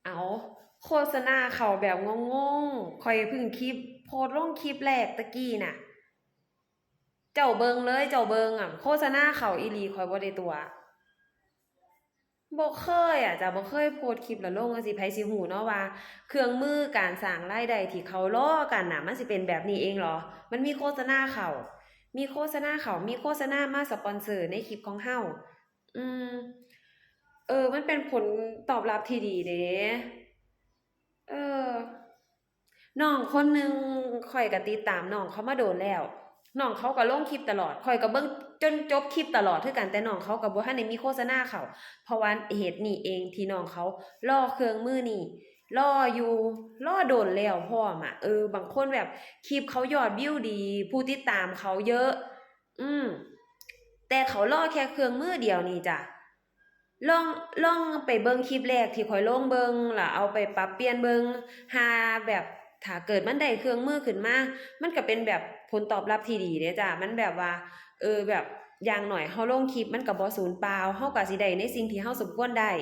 เอาโฆษณาเขาแบบงงๆข่อยเพิ่งคลิปโพสต์ลงคลิปแรกตะกี้น่ะเจ้าเบิงเลยเจ้าเบิงอ่ะโฆษณาเขาอีหลีข่อยบ่ได้ตัวบ่เคยอ่ะจ้ะบ่เคยโพสต์คลิปแล้วลงจั่งซี้ไผสิฮู้เนาะว่าเครื่องมือการสร้างรายได้ที่เขารอกันน่ะมันสิเป็นแบบนี้เองเหรอมันมีโฆษณาเข้ามีโฆษณาเข้ามีโฆษณามาสปอนเซอร์ในคลิปของเฮาอืมมันเป็นผลตอบรับที่ดีเด้เออ น้องคนหนึ่งข่อยก็ติดตามน้องเขามาโดนแล้วน้องเขาก็ลงคลิปตลอดข่อยก็เบิ่งจนจบคลิปตลอดคือกันแต่น้องเขาก็บ่ทันได้มีโฆษณาเข้าเพราะว่าเหตุนี้เองที่น้องเขารอเครื่องมือนี่รออยู่รอโดนแล้วพร้อมอะบางคนแบบคลิปเขายอดวิวดีผู้ติดตามเขาเยอะอืมแต่เขารอแค่เครื่องมือเดียวนี่จ้ะลองลองไปเบิ่งคลิปแรกที่ข้อยลงเบิ่งแล้วเอาไปปรับเปลี่ยนเบิ่งหาแบบถ้าเกิดมันได้เครื่องมือขึ้นมามันก็เป็นแบบผลตอบรับที่ดีเด้จ้ะมันแบบว่าแบบอย่างน้อยเฮาลงคลิปมันก็บ่สูญเปล่าเฮาก็สิได้ในสิ่งที่เฮาสมควรได้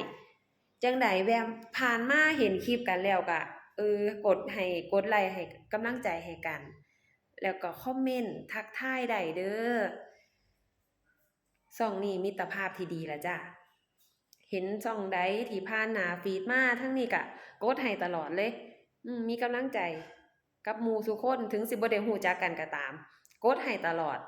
จั่งใดแวมผ่านมาเห็นคลิปกันแล้วก็กดไลค์ให้กำลังใจให้กันแล้วก็คอมเมนต์ทักทายได้เด้อช่องนี้มิตรภาพที่ดีล่ะจ้ะ เห็นช่องใดที่ผ่านหน้าฟีดมาทั้งนี้ก็กดให้ตลอดเลยมีกำลังใจกับหมู่ซุคนถึงสิบ่ได้ฮู้จักกันก็ตามกดให้ตลอด